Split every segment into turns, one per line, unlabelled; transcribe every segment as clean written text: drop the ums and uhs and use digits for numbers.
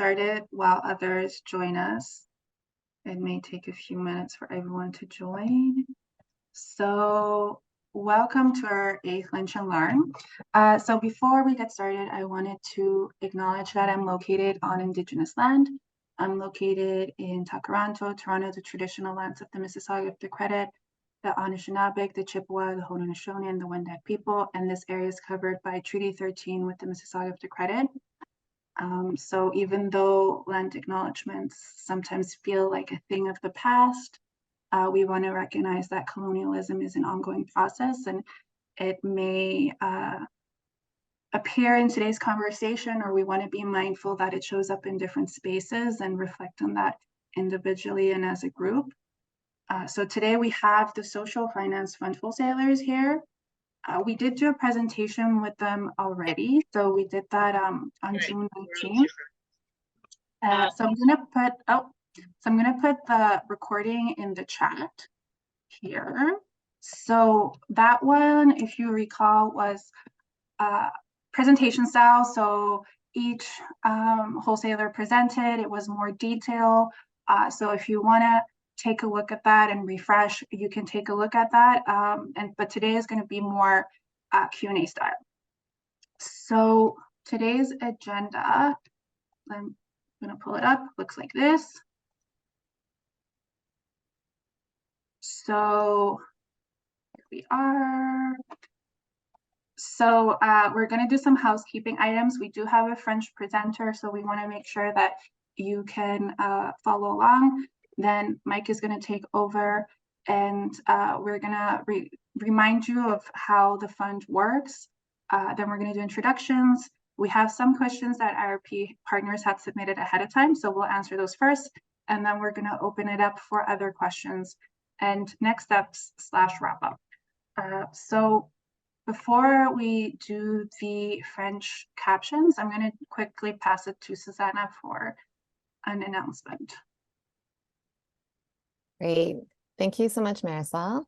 started while others join us. It may take a few minutes for everyone to join. So welcome to our 8th Lunch and Learn. So before we get started, I wanted to acknowledge that I'm located on Indigenous land. I'm located in Takaranto, Toronto, the traditional lands of the Mississauga of the Credit, the Anishinaabe, the Chippewa, the Haudenosaunee, and the Wendat people, and this area is covered by Treaty 13 with the Mississauga of the Credit. So even though land acknowledgements sometimes feel like a thing of the past, we want to recognize that colonialism is an ongoing process, and it may appear in today's conversation, or we want to be mindful that it shows up in different spaces and reflect on that individually and as a group. So today we have the Social Finance Fund Wholesalers here. We did do a presentation with them already. So we did that on June 19th. So I'm gonna put the recording in the chat here. So that one, if you recall, was presentation style. So each wholesaler presented, it was more detail. So if you wanna take a look at that and refresh, you can take a look at that. But today is going to be more Q&A style. So today's agenda, I'm going to pull it up, looks like this. So here we are. So we're going to do some housekeeping items. We do have a French presenter, so we want to make sure that you can follow along. Then Mike is going to take over, and we're going to remind you of how the fund works. Then we're going to do introductions. We have some questions that IRP partners have submitted ahead of time, so we'll answer those first, and then we're going to open it up for other questions and next steps / wrap up. So before we do the French captions, I'm going to quickly pass it to Susanna for an announcement.
Great. Thank you so much, Marisol.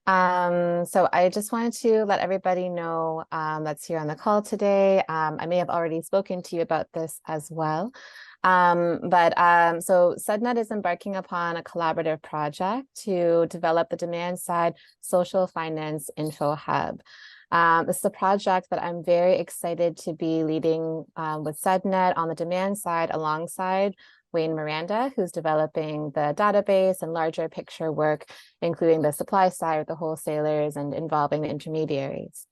So I just wanted to let everybody know that's here on the call today. I may have already spoken to you about this as well. So CCEDNet is embarking upon a collaborative project to develop the demand side social finance info hub. This is a project that I'm very excited to be leading with CCEDNet on the demand side alongside Wayne Miranda, who's developing the database and larger picture work, including the supply side with the wholesalers and involving the intermediaries.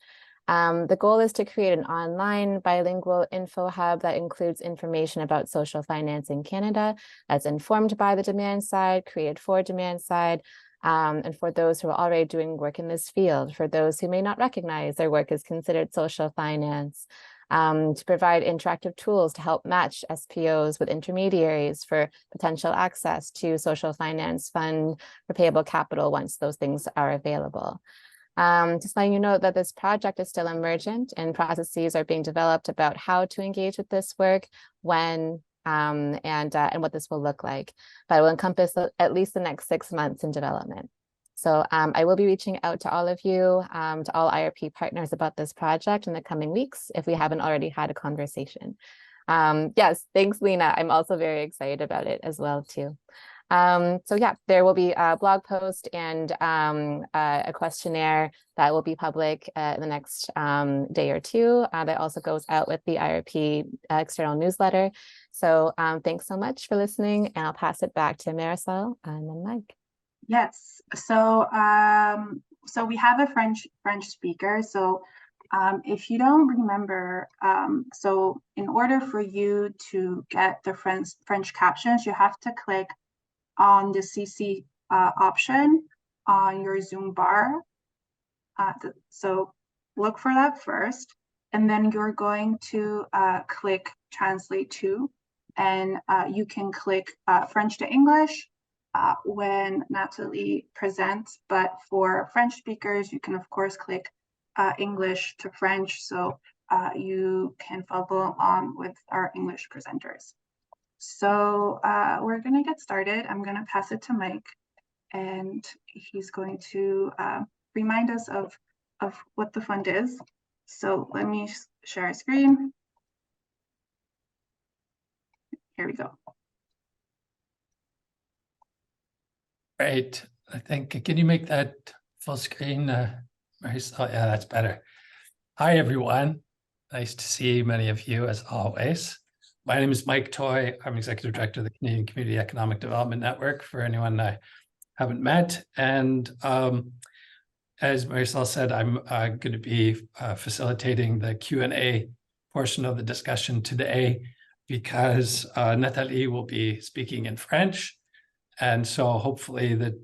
The goal is to create an online bilingual info hub that includes information about social finance in Canada that's informed by the demand side, created for demand side, and for those who are already doing work in this field, for those who may not recognize their work is considered social finance. To provide interactive tools to help match SPOs with intermediaries for potential access to social finance fund repayable capital once those things are available. Just letting you know that this project is still emergent and processes are being developed about how to engage with this work, when, and what this will look like, but it will encompass at least the next 6 months in development. So I will be reaching out to all of you, to all IRP partners about this project in the coming weeks, if we haven't already had a conversation. Yes, thanks, Lena. I'm also very excited about it as well, too. So yeah, there will be a blog post and a questionnaire that will be public in the next day or two. That also goes out with the IRP external newsletter. So thanks so much for listening, and I'll pass it back to Marisol and then Mike.
Yes, so so we have a French speaker. So if you don't remember, so in order for you to get the French captions, you have to click on the CC option on your Zoom bar. So look for that first, and then you're going to click Translate to, and you can click French to English when Natalie presents, but for French speakers, you can of course click English to French, so you can follow along with our English presenters. So we're gonna get started. I'm gonna pass it to Mike, and he's going to remind us of what the fund is. So let me share a screen. Here we go.
Great. I think, can you make that full screen, Marisol? Yeah, that's better. Hi, everyone. Nice to see many of you as always. My name is Mike Toy. I'm Executive Director of the Canadian Community Economic Development Network, for anyone I haven't met. And as Marisol said, I'm going to be facilitating the Q&A portion of the discussion today because Nathalie will be speaking in French. And so hopefully the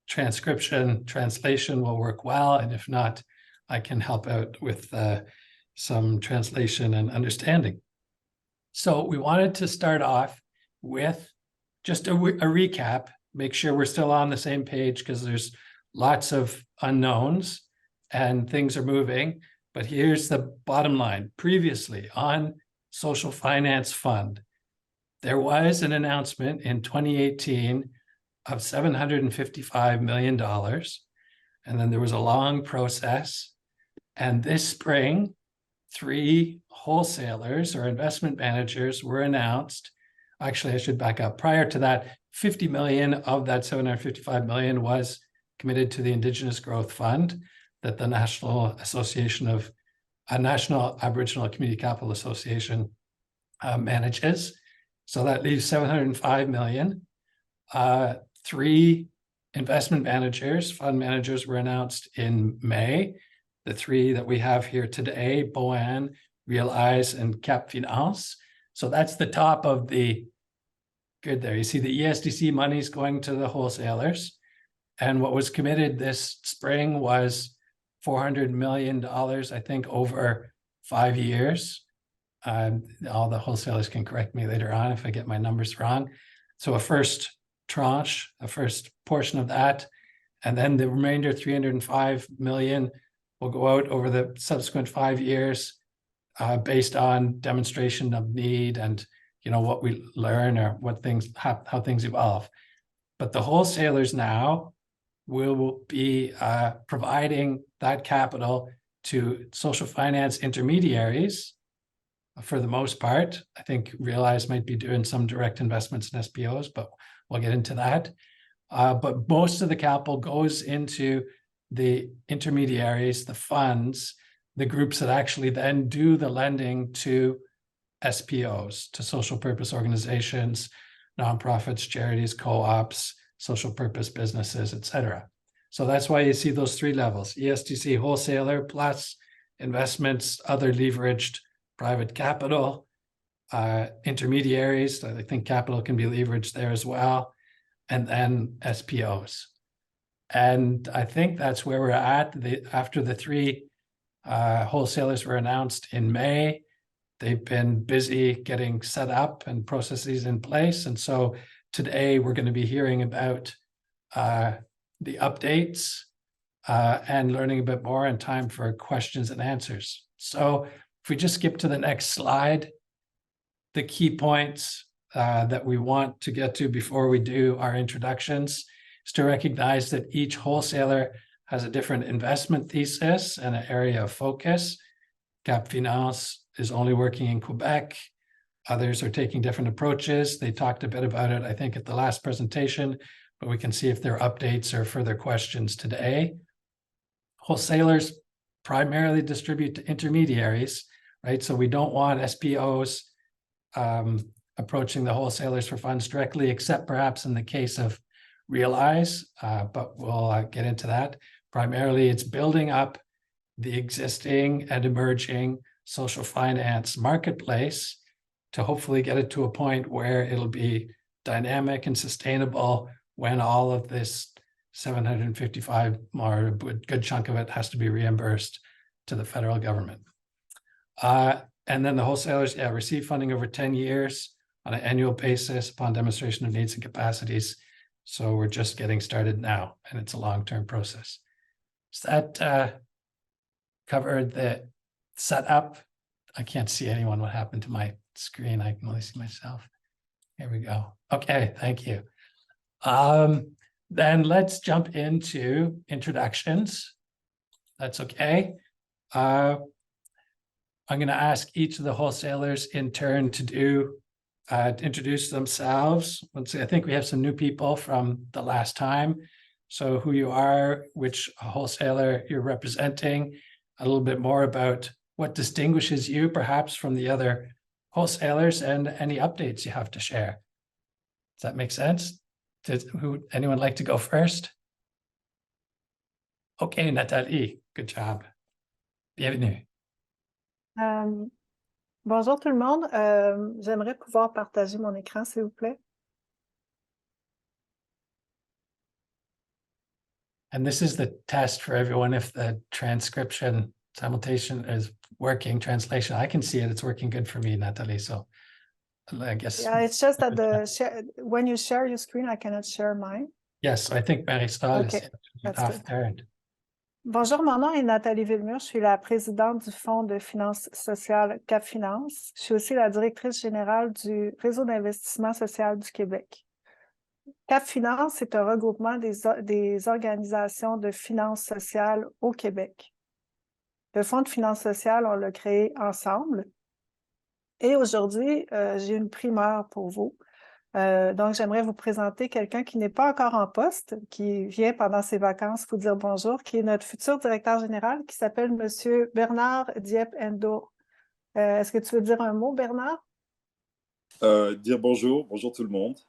translation will work well. And if not, I can help out with some translation and understanding. So we wanted to start off with just a recap, make sure we're still on the same page because there's lots of unknowns and things are moving. But here's the bottom line. Previously on Social Finance Fund, there was an announcement in 2018 of $755 million. And then there was a long process. And this spring, 3 wholesalers or investment managers were announced. Actually, I should back up. Prior to that, 50 million of that 755 million was committed to the Indigenous Growth Fund that the National Aboriginal Community Capital Association manages. So that leaves 705 million. 3 investment managers, fund managers were announced in May. The 3 that we have here today, Boann, Realize, and Cap Finance. So that's the top of the good there. You see the ESDC money's going to the wholesalers. And what was committed this spring was $400 million, I think, over 5 years. All the wholesalers can correct me later on if I get my numbers wrong. So a first tranche, a first portion of that, and then the remainder 305 million will go out over the subsequent 5 years based on demonstration of need and what we learn or how things evolve. But the wholesalers now will be providing that capital to social finance intermediaries for the most part. I think Realize might be doing some direct investments in SPOs, but we'll get into that. But most of the capital goes into the intermediaries, the funds, the groups that actually then do the lending to SPOs, to social purpose organizations, nonprofits, charities, co-ops, social purpose businesses, etc. So that's why you see those 3 levels: ESTC wholesaler plus investments, other leveraged private capital, intermediaries. I think capital can be leveraged there as well, and then SPOs. And I think that's where we're at. After the 3 wholesalers were announced in May, they've been busy getting set up and processes in place. And so today we're going to be hearing about the updates and learning a bit more, and time for questions and answers. So if we just skip to the next slide, the key points that we want to get to before we do our introductions is to recognize that each wholesaler has a different investment thesis and an area of focus. Cap Finance is only working in Quebec. Others are taking different approaches. They talked a bit about it, I think, at the last presentation, but we can see if there are updates or further questions today. Wholesalers primarily distribute to intermediaries, right? So we don't want SPOs approaching the wholesalers for funds directly, except perhaps in the case of Realize, but we'll get into that. Primarily, it's building up the existing and emerging social finance marketplace to hopefully get it to a point where it'll be dynamic and sustainable when all of this 755, or a good chunk of it, has to be reimbursed to the federal government. And then the wholesalers receive funding over 10 years on an annual basis upon demonstration of needs and capacities. So we're just getting started now, and it's a long-term process. Does that cover the setup? I can't see anyone. What happened to my screen? I can only see myself. Here we go. Okay, thank you. Then let's jump into introductions. That's okay. I'm going to ask each of the wholesalers in turn to do introduce themselves. Let's see, I think we have some new people from the last time. So who you are, which wholesaler you're representing, a little bit more about what distinguishes you perhaps from the other wholesalers, and any updates you have to share. Does that make sense? Anyone like to go first? Okay, Nathalie, good job. Bienvenue.
Bonjour tout le monde. J'aimerais pouvoir partager mon écran, s'il vous plaît.
And this is the test for everyone. If the transcription simultation is working, translation, I can see it. It's working good for me, Nathalie. So I guess.
Yeah, it's just that when you share your screen, I cannot share mine.
Yes, I think Marisol
Okay,
is off there.
Bonjour, mon nom est Nathalie Villemur. Je suis la présidente du Fonds de finances sociales Cap Finance. Je suis aussi la directrice générale du Réseau d'investissement social du Québec. Cap Finance est un regroupement des organisations de finances sociales au Québec. Le Fonds de finances sociales, on l'a créé ensemble. Et aujourd'hui, j'ai une primeur pour vous. Donc, j'aimerais vous présenter quelqu'un qui n'est pas encore en poste, qui vient pendant ses vacances vous dire bonjour, qui est notre futur directeur général, qui s'appelle M. Bernard Dieppe-Endo. Est-ce que tu veux dire un mot, Bernard?
Dire bonjour tout le monde.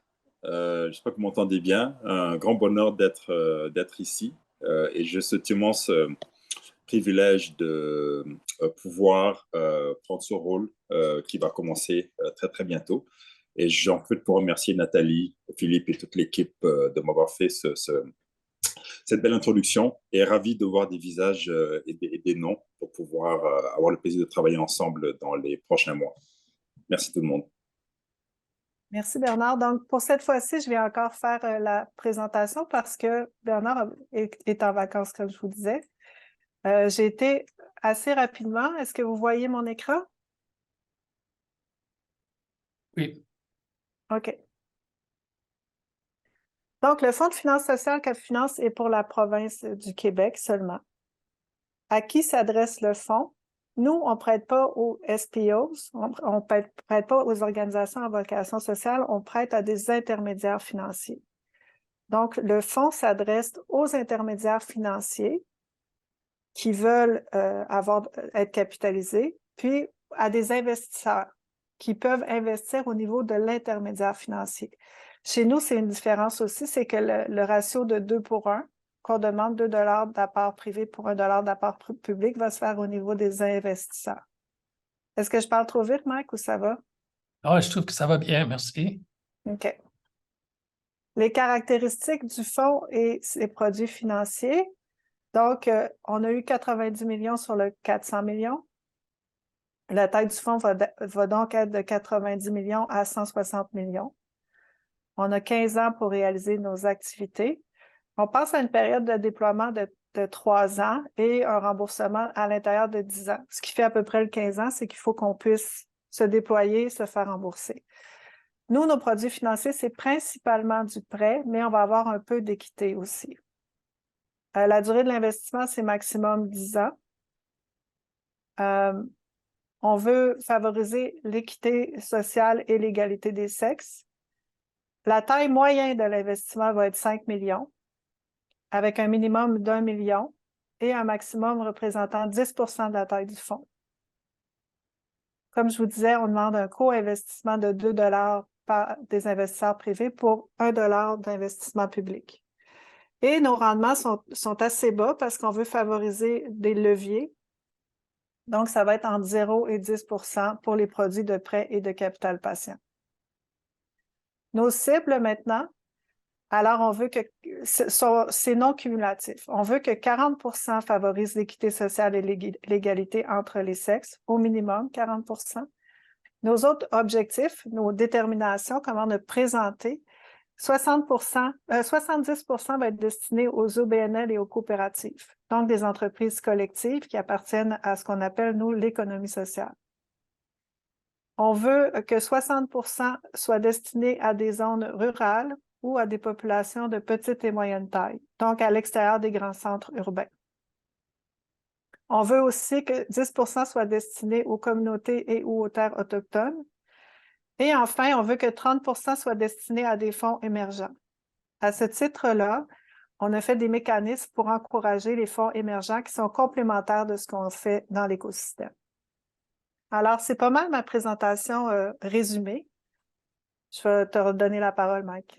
J'espère que vous m'entendez bien. Un grand bonheur d'être ici. Et j'ai cet immense privilège de pouvoir prendre ce rôle qui va commencer très, très bientôt. Et j'en profite pour remercier Nathalie, Philippe et toute l'équipe de m'avoir fait cette belle introduction. Et ravi de voir des visages et des noms pour pouvoir avoir le plaisir de travailler ensemble dans les prochains mois. Merci tout le monde.
Merci Bernard. Donc, pour cette fois-ci, je vais encore faire la présentation parce que Bernard est en vacances, comme je vous disais. J'ai été assez rapidement. Est-ce que vous voyez mon écran?
Oui.
OK. Donc, le Fonds de finances sociales Cap Finance est pour la province du Québec seulement. À qui s'adresse le fonds? Nous, on ne prête pas aux SPOs, on ne prête pas aux organisations à vocation sociale, on prête à des intermédiaires financiers. Donc, le fonds s'adresse aux intermédiaires financiers qui veulent être capitalisés, puis à des investisseurs qui peuvent investir au niveau de l'intermédiaire financier. Chez nous, c'est une différence aussi, c'est que le ratio de 2 pour 1, qu'on demande 2 $ d'apport privé pour 1 $ d'apport public, va se faire au niveau des investisseurs. Est-ce que je parle trop vite, Mike, ou ça va?
Oh, je trouve que ça va bien, merci.
OK. Les caractéristiques du fonds et ses produits financiers. Donc, on a eu 90 millions sur le 400 millions. La taille du fonds va donc être de 90 millions à 160 millions. On a 15 ans pour réaliser nos activités. On passe à une période de déploiement de 3 ans et un remboursement à l'intérieur de 10 ans. Ce qui fait à peu près le 15 ans, c'est qu'il faut qu'on puisse se déployer, se faire rembourser. Nous, nos produits financiers, c'est principalement du prêt, mais on va avoir un peu d'équité aussi. La durée de l'investissement, c'est maximum 10 ans. On veut favoriser l'équité sociale et l'égalité des sexes. La taille moyenne de l'investissement va être 5 millions, avec un minimum d'1 million et un maximum représentant 10 % de la taille du fonds. Comme je vous disais, on demande un co-investissement de 2 $ par des investisseurs privés pour 1 $ d'investissement public. Et nos rendements sont assez bas parce qu'on veut favoriser des leviers. Donc, ça va être entre 0 et 10 % pour les produits de prêt et de capital patient. Nos cibles maintenant, alors on veut que c'est non cumulatif. On veut que 40 % favorisent l'équité sociale et l'égalité entre les sexes, au minimum 40 %. Nos autres objectifs, nos déterminations, comment on a présenté, 70 % va être destiné aux OBNL et aux coopératives, donc des entreprises collectives qui appartiennent à ce qu'on appelle, nous, l'économie sociale. On veut que 60 % soient destinés à des zones rurales ou à des populations de petite et moyenne taille, donc à l'extérieur des grands centres urbains. On veut aussi que 10 % soient destinés aux communautés et ou aux terres autochtones Et enfin, on veut que 30% soit destiné à des fonds émergents. À ce titre-là, on a fait des mécanismes pour encourager les fonds émergents qui sont complémentaires de ce qu'on fait dans l'écosystème. Alors, c'est pas mal ma présentation résumée. Je vais te redonner la parole, Mike.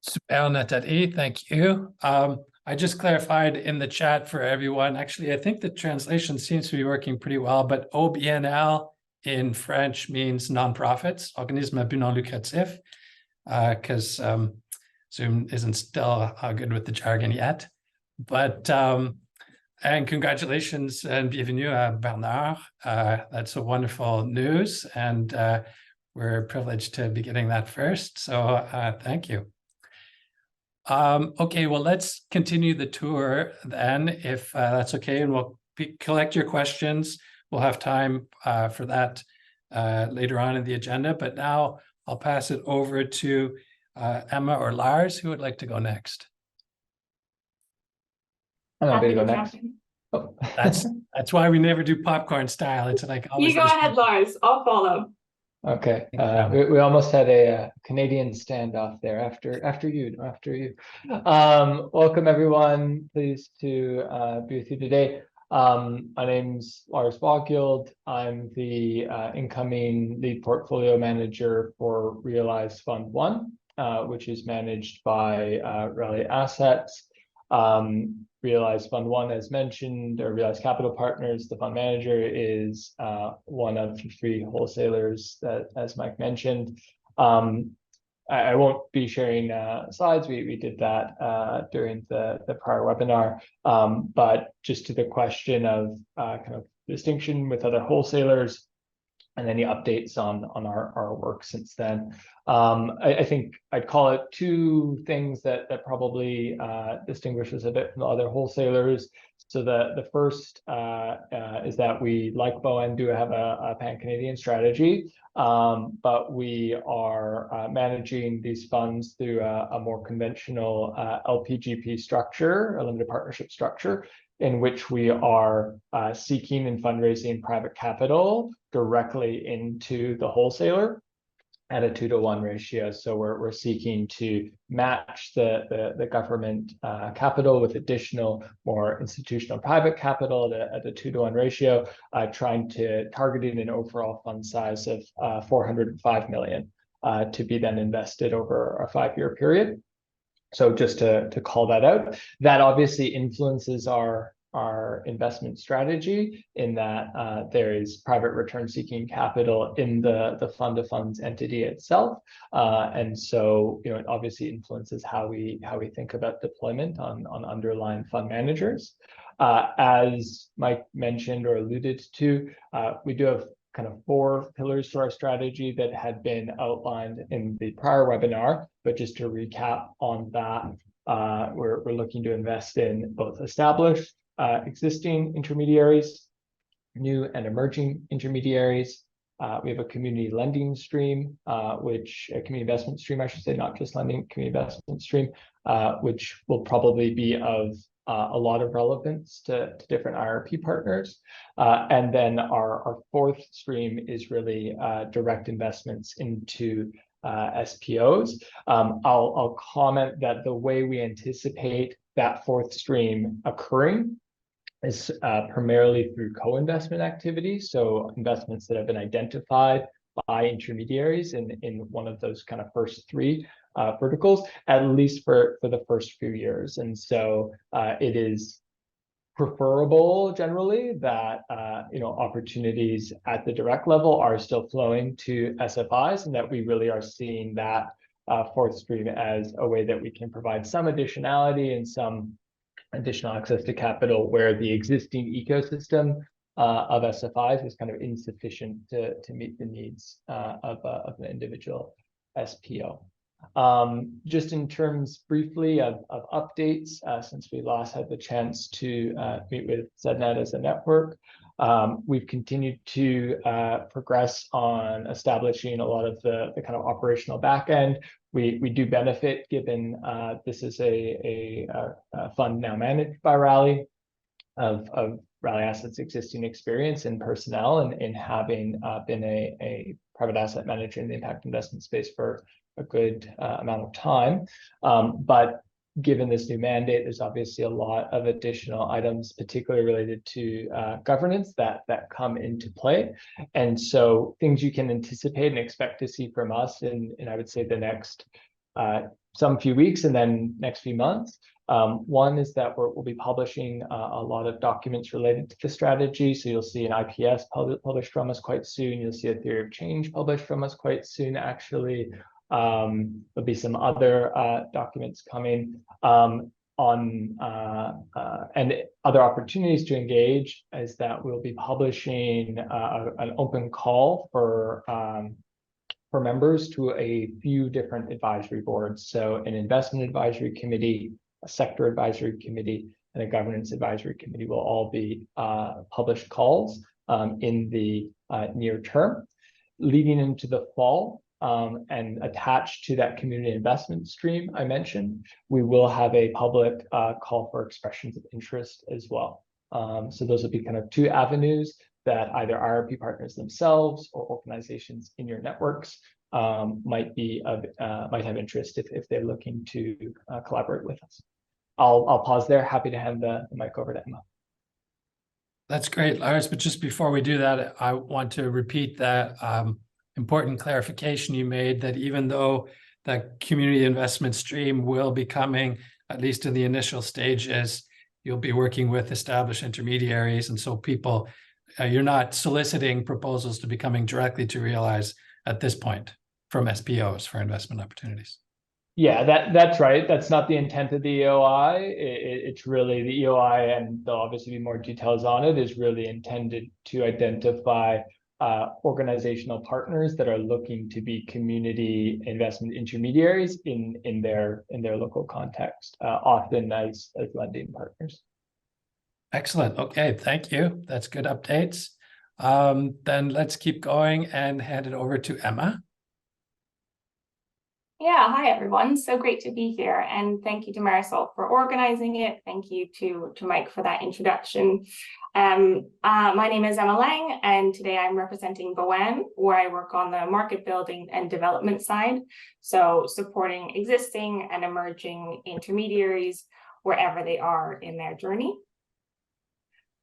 Super, Nathalie, thank you. I just clarified in the chat for everyone. Actually, I think the translation seems to be working pretty well, but OBNL in French means nonprofits, organismes à but non lucratif, because Zoom isn't still good with the jargon yet. But and congratulations and bienvenue à Bernard. That's a wonderful news, and we're privileged to be getting that first. So thank you. Okay, well, let's continue the tour then, if that's okay, and we'll collect your questions. We'll have time for that later on in the agenda, but now I'll pass it over to Emma or Lars, who would like to go next.
I'm happy to go next. Oh.
That's why we never do popcorn style. It's like always
You go ahead, Lars. I'll follow.
Okay, we almost had a Canadian standoff there. After you. Welcome everyone. Pleased to be with you today. My name's Lars Bockild. I'm the incoming lead portfolio manager for Realize Fund 1, which is managed by Raleigh Assets. Realize Fund 1, as mentioned, or Realize Capital Partners, the fund manager, is one of 3 wholesalers that, as Mike mentioned. I won't be sharing slides. We did that during the prior webinar. But just to the question of kind of distinction with other wholesalers and any updates on our work since then. I think I'd call it 2 things that probably distinguishes a bit from the other wholesalers. So the first is that we, like Boann, do have a pan-Canadian strategy, but we are managing these funds through a more conventional LPGP structure, a limited partnership structure, in which we are seeking and fundraising private capital directly into the wholesaler at a 2-to-1 ratio. So we're seeking to match the government capital with additional, more institutional private capital at a 2-to-1 ratio, targeting an overall fund size of 405 million to be then invested over a 5-year period. So just to call that out, that obviously influences our investment strategy in that there is private return seeking capital in the fund of funds entity itself. And so, it obviously influences how we think about deployment on underlying fund managers. As Mike mentioned or alluded to, we do have kind of 4 pillars to our strategy that had been outlined in the prior webinar, but just to recap on that, we're looking to invest in both established existing intermediaries, new and emerging intermediaries. We have a community lending stream, community investment stream, I should say, not just lending, community investment stream, which will probably be of a lot of relevance to different IRP partners. And then our 4th stream is really direct investments into SPOs. I'll comment that the way we anticipate that 4th stream occurring is primarily through co-investment activities. So investments that have been identified by intermediaries in one of those kind of first 3 verticals, at least for the first few years. And so it is preferable generally that opportunities at the direct level are still flowing to SFIs, and that we really are seeing that 4th stream as a way that we can provide some additionality and some additional access to capital where the existing ecosystem of SFIs is kind of insufficient to meet the needs of an individual SPO. Just in terms briefly of updates, since we last had the chance to meet with CCEDNet as a network, we've continued to progress on establishing a lot of the kind of operational backend. We do benefit, given this is a fund now managed by Raleigh, of Rally Asset's existing experience and personnel, and in having been a private asset manager in the impact investment space for a good amount of time. But given this new mandate, there's obviously a lot of additional items, particularly related to governance, that come into play. And so things you can anticipate and expect to see from us in I would say the next some few weeks and then next few months. One is that we'll be publishing a lot of documents related to the strategy. So you'll see an IPS published from us quite soon. You'll see a theory of change published from us quite soon, actually. There'll be some other documents coming and other opportunities to engage is that we'll be publishing an open call for members to a few different advisory boards. So an investment advisory committee, a sector advisory committee, and a governance advisory committee will all be published calls in the near term. Leading into the fall, and attached to that community investment stream I mentioned, we will have a public call for expressions of interest as well. So those will be kind of two avenues that either IRP partners themselves or organizations in your networks might have interest if they're looking to collaborate with us. I'll pause there. Happy to hand the mic over to Emma.
That's great, Lars. But just before we do that, I want to repeat that important clarification you made, that even though the community investment stream will be coming, at least in the initial stages, you'll be working with established intermediaries. And so people, you're not soliciting proposals to be coming directly to Realize at this point from SPOs for investment opportunities.
Yeah, that's right. That's not the intent of the EOI. It's really the EOI, and there'll obviously be more details on it, is really intended to identify organizational partners that are looking to be community investment intermediaries in their local context, often as lending partners.
Excellent. Okay, thank you. That's good updates. Then let's keep going and hand it over to Emma.
Yeah, hi everyone. So great to be here, and thank you to Marisol for organizing it. Thank you to Mike for that introduction. My name is Emma Lang, and today I'm representing Boann, where I work on the market building and development side, so supporting existing and emerging intermediaries wherever they are in their journey.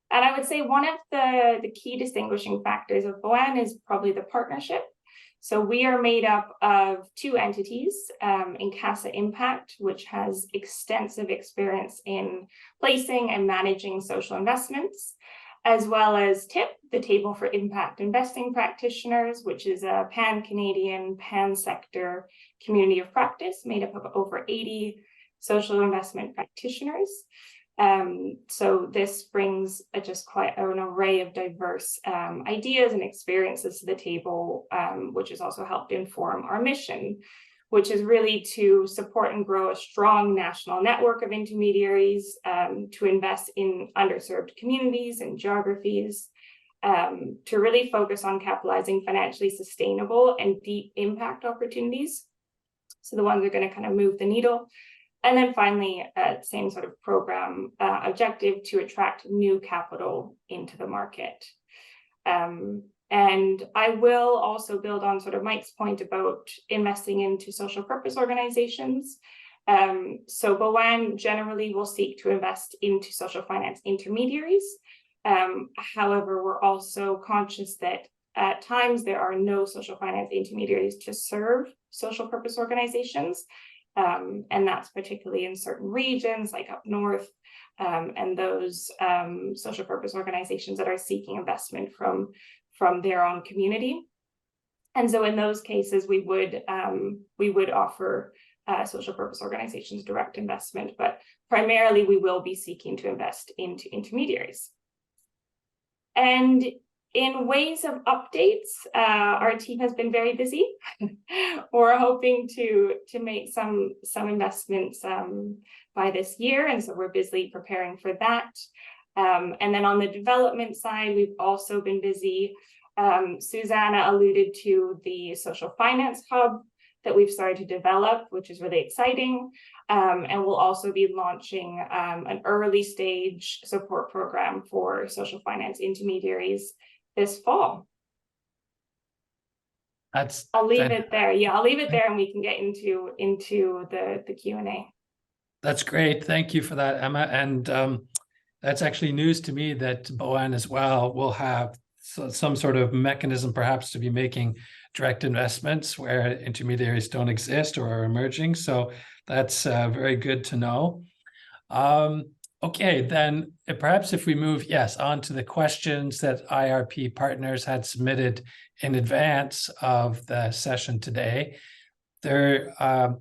And I would say one of the key distinguishing factors of Boann is probably the partnership. So we are made up of two entities, CCEDNet Impact, which has extensive experience in placing and managing social investments, as well as TIP, the Table for Impact Investing Practitioners, which is a pan-Canadian, pan-sector community of practice made up of over 80 social investment practitioners. So this brings just quite an array of diverse ideas and experiences to the table, which has also helped inform our mission, which is really to support and grow a strong national network of intermediaries, to invest in underserved communities and geographies, to really focus on capitalizing financially sustainable and deep impact opportunities. So the ones that are going to kind of move the needle. And then finally, same sort of program objective to attract new capital into the market. And I will also build on sort of Mike's point about investing into social purpose organizations. So Boann generally will seek to invest into social finance intermediaries. However, we're also conscious that at times there are no social finance intermediaries to serve social purpose organizations. And that's particularly in certain regions like up north, and those social purpose organizations that are seeking investment from their own community. And so in those cases, we would offer social purpose organizations direct investment, but primarily we will be seeking to invest into intermediaries. And in ways of updates, our team has been very busy. We're hoping to make some investments by this year, and so we're busy preparing for that. And then on the development side, we've also been busy. Susanna alluded to the Social Finance Hub, that we've started to develop, which is really exciting. And we'll also be launching an early stage support program for social finance intermediaries this fall. I'll leave it there. Yeah, I'll leave it there and we can get into the Q&A.
That's great. Thank you for that, Emma. And that's actually news to me that Boann as well will have some sort of mechanism perhaps to be making direct investments where intermediaries don't exist or are emerging. So that's very good to know. Okay, then perhaps if we move, yes, on to the questions that IRP partners had submitted in advance of the session today. There, I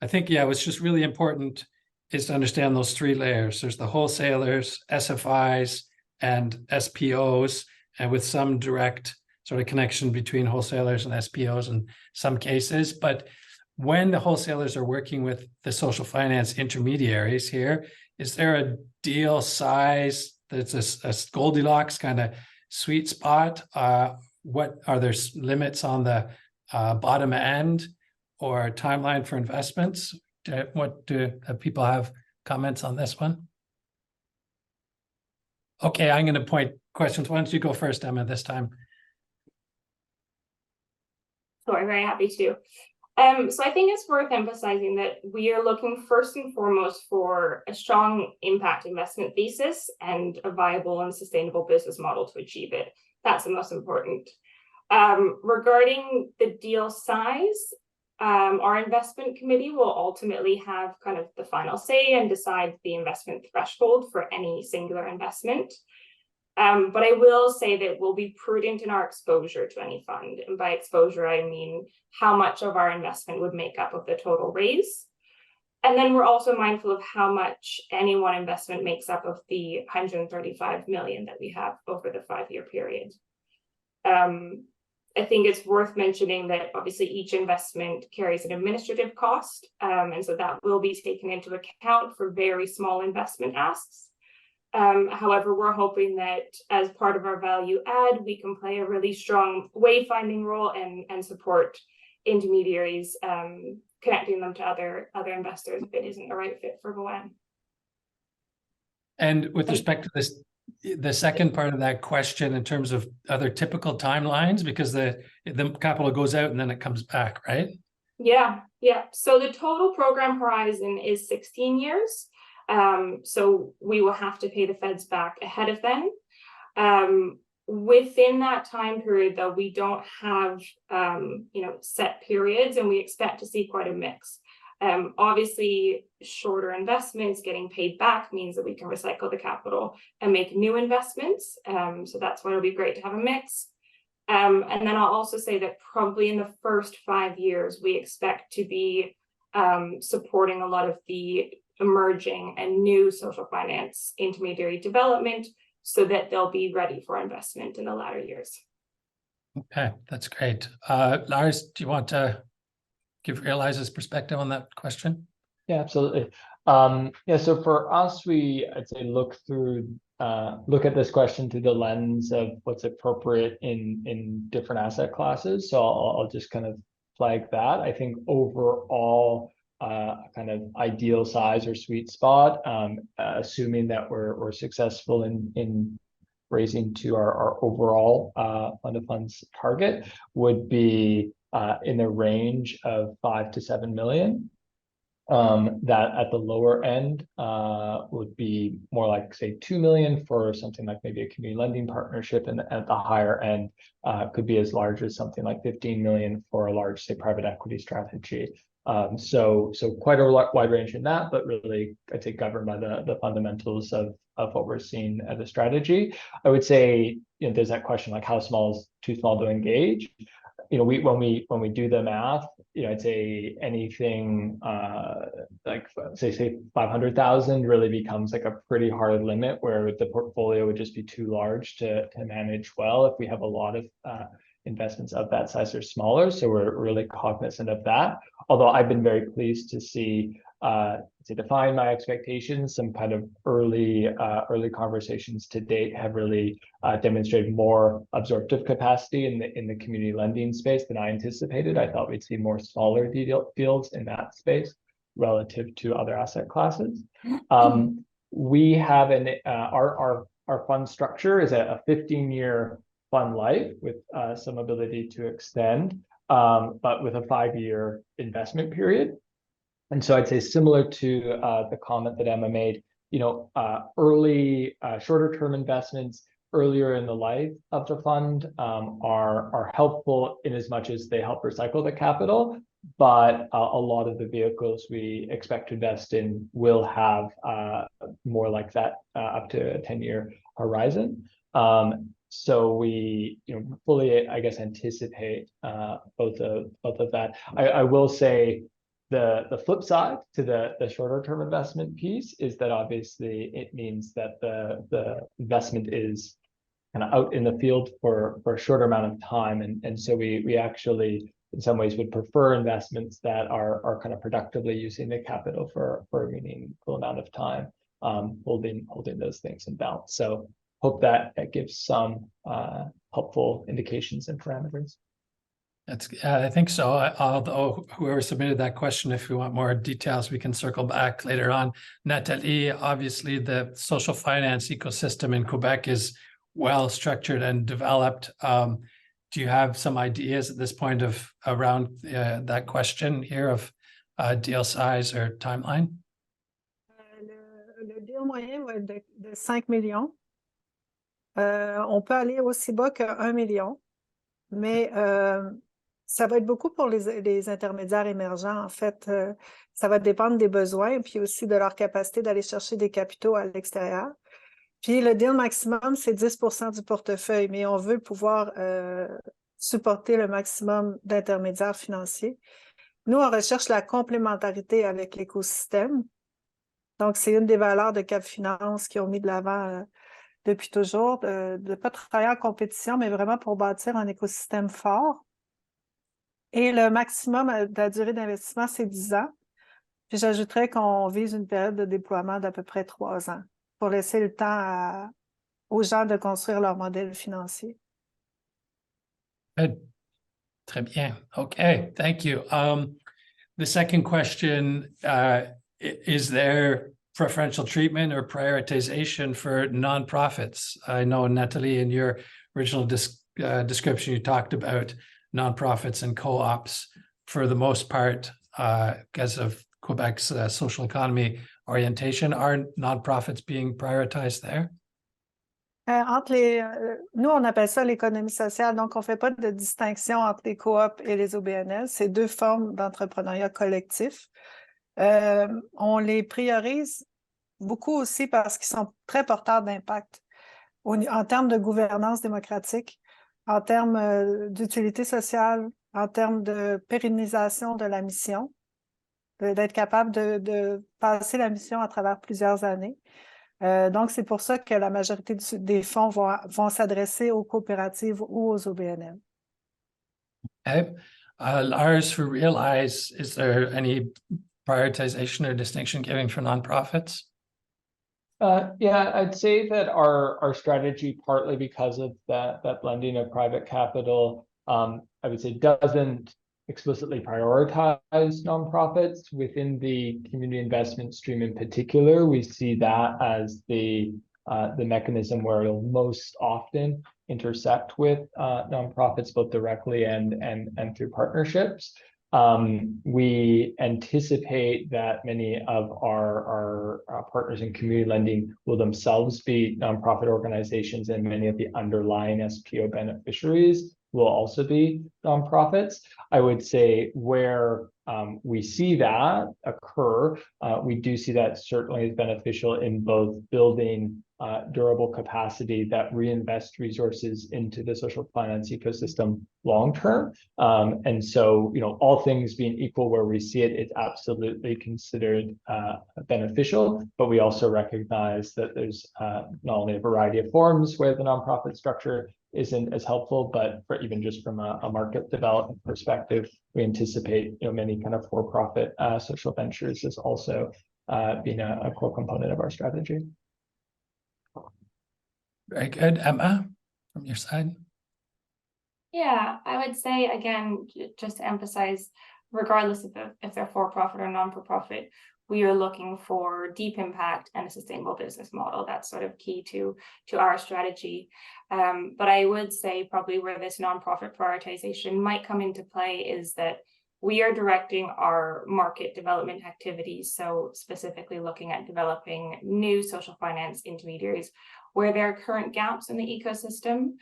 think, yeah, what's just really important is to understand those three layers. There's the wholesalers, SFIs, and SPOs, and with some direct sort of connection between wholesalers and SPOs in some cases. But when the wholesalers are working with the social finance intermediaries here, is there a deal size that's a Goldilocks kind of sweet spot? What are there limits on the bottom end or timeline for investments? What do people have comments on this one? Okay, I'm going to point questions. Why don't you go first, Emma, this time?
Sure, very happy to. So I think it's worth emphasizing that we are looking first and foremost for a strong impact investment thesis and a viable and sustainable business model to achieve it. That's the most important. Regarding the deal size, our investment committee will ultimately have kind of the final say and decide the investment threshold for any singular investment. But I will say that we'll be prudent in our exposure to any fund. And by exposure, I mean how much of our investment would make up of the total raise. And then we're also mindful of how much any one investment makes up of the 135 million that we have over the 5-year period. I think it's worth mentioning that obviously each investment carries an administrative cost. And so that will be taken into account for very small investment asks. However, we're hoping that as part of our value add, we can play a really strong wayfinding role and support intermediaries, connecting them to other investors if it isn't the right fit for Boann.
And with respect to this, the second part of that question in terms of other typical timelines, because the capital goes out and then it comes back, right?
Yeah. So the total program horizon is 16 years. So we will have to pay the feds back ahead of then. Within that time period, though, we don't have set periods, and we expect to see quite a mix. Obviously, shorter investments getting paid back means that we can recycle the capital and make new investments. So that's why it'll be great to have a mix. And then I'll also say that probably in the first 5 years, we expect to be supporting a lot of the emerging and new social finance intermediary development so that they'll be ready for investment in the latter years.
Okay, that's great. Lars, do you want to give Realize's perspective on that question?
Yeah, absolutely. So for us, I'd say look at this question through the lens of what's appropriate in different asset classes. So I'll just kind of flag that. I think overall, kind of ideal size or sweet spot, assuming that we're successful in raising to our overall fund of funds target, would be in the range of 5 to 7 million. That at the lower end would be more like, say, 2 million for something like maybe a community lending partnership, and at the higher end could be as large as something like 15 million for a large, say, private equity strategy. So quite a wide range in that, but really, I'd say, governed by the fundamentals of what we're seeing as a strategy. I would say, there's that question, like, how small is too small to engage? When we do the math, I'd say anything like say 500,000 really becomes like a pretty hard limit, where the portfolio would just be too large to manage well if we have a lot of investments of that size or smaller. So we're really cognizant of that. Although I've been very pleased to see define my expectations. Some kind of early conversations to date have really demonstrated more absorptive capacity in the community lending space than I anticipated. I thought we'd see more smaller deals in that space relative to other asset classes. We have our fund structure is a 15-year fund life with some ability to extend, but with a 5-year investment period. And so I'd say similar to the comment that Emma made, early shorter term investments earlier in the life of the fund are helpful in as much as they help recycle the capital. But a lot of the vehicles we expect to invest in will have more like that up to a 10-year horizon. So we fully, I guess, anticipate both of that. I will say the flip side to the shorter term investment piece is that obviously it means that the investment is kind of out in the field for a shorter amount of time. And so we actually in some ways would prefer investments that are kind of productively using the capital for a meaningful amount of time, holding those things in balance. So hope that gives some helpful indications and parameters.
I think so. Although whoever submitted that question, if you want more details, we can circle back later on. Nathalie, obviously the social finance ecosystem in Quebec is well structured and developed. Do you have some ideas at this point around that question here of deal size or timeline?
Le deal moyen va être de 5 millions. On peut aller aussi bas que 1 million, mais ça va être beaucoup pour les intermédiaires émergents. En fait, ça va dépendre des besoins puis aussi de leur capacité d'aller chercher des capitaux à l'extérieur. Puis le deal maximum, c'est 10% du portefeuille, mais on veut pouvoir supporter le maximum d'intermédiaires financiers. Nous, on recherche la complémentarité avec l'écosystème. Donc, c'est une des valeurs de Cap Finance qui ont mis de l'avant depuis toujours, de ne pas travailler en compétition, mais vraiment pour bâtir un écosystème fort. Et le maximum de la durée d'investissement, c'est 10 ans. Puis j'ajouterais qu'on vise une période de déploiement d'à peu près 3 ans pour laisser le temps aux gens de construire leur modèle financier.
Good. Très bien. Okay, thank you. The second question, is there preferential treatment or prioritization for nonprofits? I know, Nathalie, in your original description, you talked about nonprofits and co-ops for the most part because of Quebec's social economy orientation. Are nonprofits being prioritized there?
Nous, on appelle ça l'économie sociale, donc on ne fait pas de distinction entre les coops et les OBNL. C'est deux formes d'entrepreneuriat collectif. On les priorise beaucoup aussi parce qu'ils sont très porteurs d'impact en termes de gouvernance démocratique, en termes d'utilité sociale, en termes de pérennisation de la mission, d'être capable de passer la mission à travers plusieurs années. Donc, c'est pour ça que la majorité des fonds vont s'adresser aux coopératives ou aux OBNL.
Okay. Lars, for Realize, is there any prioritization or distinction given for nonprofits?
Yeah, I'd say that our strategy, partly because of that blending of private capital, I would say doesn't explicitly prioritize nonprofits within the community investment stream in particular. We see that as the mechanism where it'll most often intersect with nonprofits, both directly and through partnerships. We anticipate that many of our partners in community lending will themselves be nonprofit organizations, and many of the underlying SPO beneficiaries will also be nonprofits. I would say where we see that occur, we do see that certainly is beneficial in both building durable capacity that reinvest resources into the social finance ecosystem long term. And so, all things being equal where we see it, it's absolutely considered beneficial, but we also recognize that there's not only a variety of forms where the nonprofit structure isn't as helpful, but for even just from a market development perspective, we anticipate many kind of for-profit social ventures as also being a core component of our strategy.
Very good. Emma, from your side?
Yeah, I would say, again, just to emphasize, regardless of if they're for-profit or non-for-profit, we are looking for deep impact and a sustainable business model. That's sort of key to our strategy. But I would say probably where this nonprofit prioritization might come into play is that we are directing our market development activities. So specifically looking at developing new social finance intermediaries where there are current gaps in the ecosystem.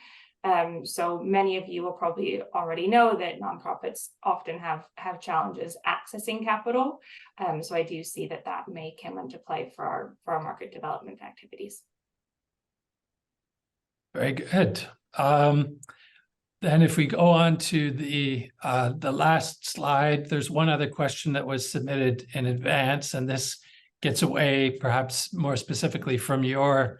So many of you will probably already know that nonprofits often have challenges accessing capital. So I do see that may come into play for our market development activities.
Very good. Then if we go on to the last slide, there's one other question that was submitted in advance, and this gets away perhaps more specifically from your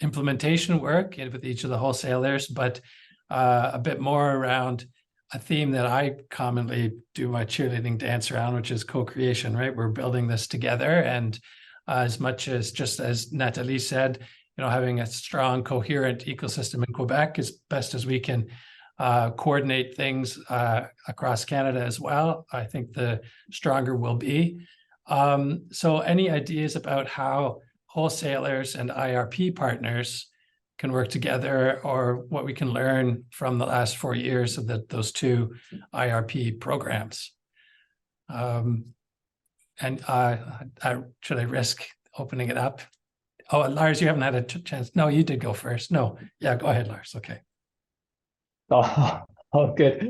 implementation work with each of the wholesalers, but a bit more around a theme that I commonly do my cheerleading dance around, which is co-creation, right? We're building this together, and as much as, just as Nathalie said, having a strong, coherent ecosystem in Quebec as best as we can coordinate things across Canada as well, I think the stronger we'll be. So any ideas about how wholesalers and IRP partners can work together, or what we can learn from the last 4 years of those two IRP programs? And should I risk opening it up? Oh, Lars, you haven't had a chance. No, you did go first. No, yeah, go ahead, Lars. Okay.
Oh, good.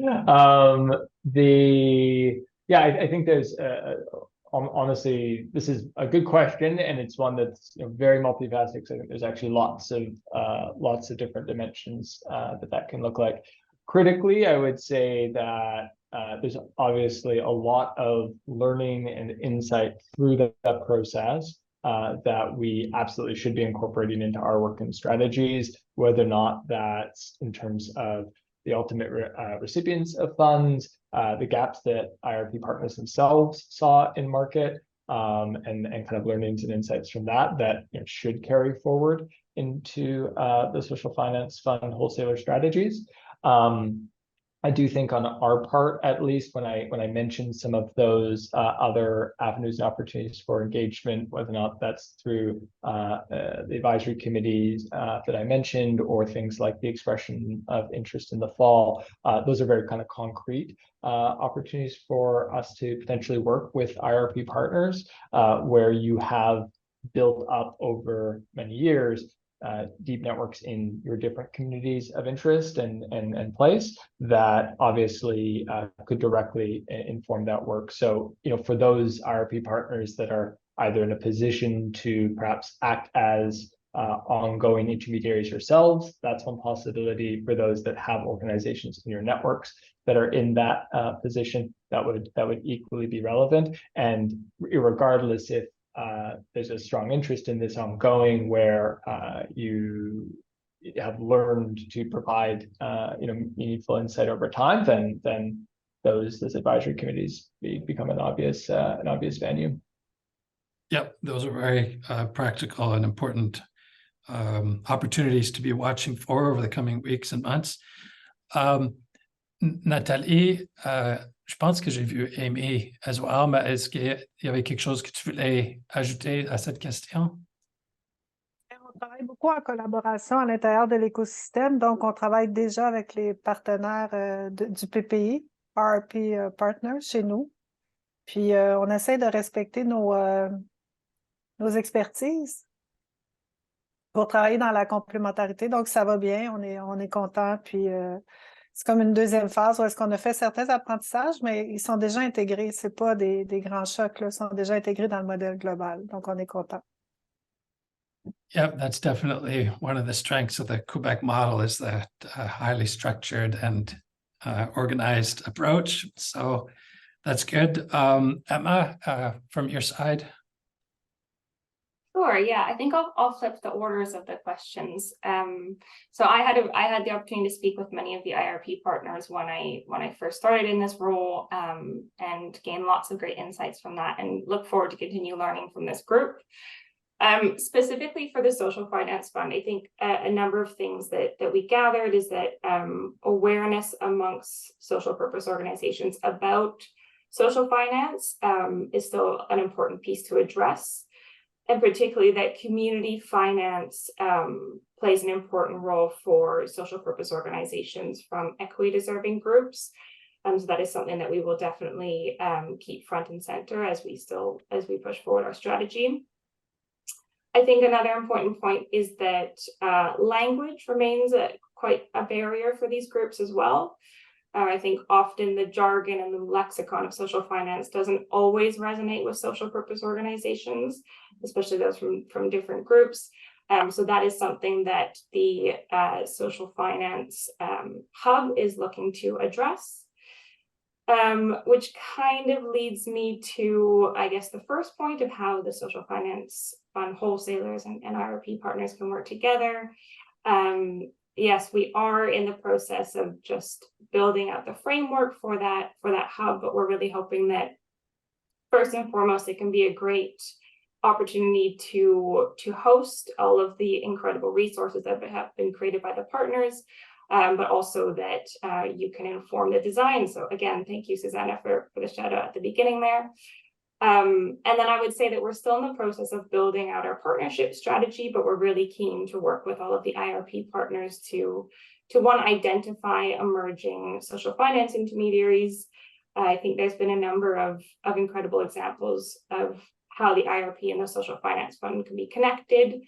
I think there's honestly, this is a good question, and it's one that's very multifaceted. So I think there's actually lots of different dimensions that can look like. Critically, I would say that there's obviously a lot of learning and insight through that process that we absolutely should be incorporating into our work and strategies, whether or not that's in terms of the ultimate recipients of funds, the gaps that IRP partners themselves saw in market, and kind of learnings and insights from that should carry forward into the social finance fund wholesaler strategies. I do think on our part, at least when I mentioned some of those other avenues and opportunities for engagement, whether or not that's through the advisory committees that I mentioned, or things like the expression of interest in the fall, those are very kind of concrete opportunities for us to potentially work with IRP partners, where you have built up over many years deep networks in your different communities of interest and place that obviously could directly inform that work. So, for those IRP partners that are either in a position to perhaps act as ongoing intermediaries yourselves, that's one possibility. For those that have organizations in your networks that are in that position, that would equally be relevant. And regardless if there's a strong interest in this ongoing, where you have learned to provide meaningful insight over time, then those advisory committees become an obvious venue.
Yep, those are very practical and important opportunities to be watching for over the coming weeks and months. Nathalie, je pense que j'ai vu Amy as well, mais est-ce qu'il y avait quelque chose que tu voulais ajouter à cette question?
On travaille beaucoup en collaboration à l'intérieur de l'écosystème, donc on travaille déjà avec les partenaires du PPI, RP Partners chez nous. Puis on essaie de respecter nos expertises pour travailler dans la complémentarité, donc ça va bien, on est content, puis c'est comme une deuxième phase où est-ce qu'on a fait certains apprentissages, mais ils sont déjà intégrés, c'est pas des grands chocs, là, ils sont déjà intégrés dans le modèle global, donc on est content.
Yeah, that's definitely one of the strengths of the Quebec model, is that highly structured and organized approach. So that's good. Emma, from your side?
Sure. Yeah, I think I'll flip the orders of the questions. So I had the opportunity to speak with many of the IRP partners when I first started in this role, and gained lots of great insights from that, and look forward to continue learning from this group. Specifically for the Social Finance Fund, I think a number of things that we gathered is that awareness amongst social purpose organizations about social finance is still an important piece to address. And particularly that community finance plays an important role for social purpose organizations from equity deserving groups. So that is something that we will definitely keep front and center as we push forward our strategy. I think another important point is that language remains quite a barrier for these groups as well. I think often the jargon and the lexicon of social finance doesn't always resonate with social purpose organizations, especially those from different groups. So that is something that the Social Finance Hub is looking to address, which kind of leads me to, I guess, the first point of how the Social Finance Fund wholesalers and IRP partners can work together. Yes, we are in the process of just building out the framework for that hub, but we're really hoping that first and foremost, it can be a great opportunity to host all of the incredible resources that have been created by the partners, but also that you can inform the design. So again, thank you, Susanna, for the shout out at the beginning there. And then I would say that we're still in the process of building out our partnership strategy, but we're really keen to work with all of the IRP partners to one, identify emerging social finance intermediaries. I think there's been a number of incredible examples of how the IRP and the Social Finance Fund can be connected.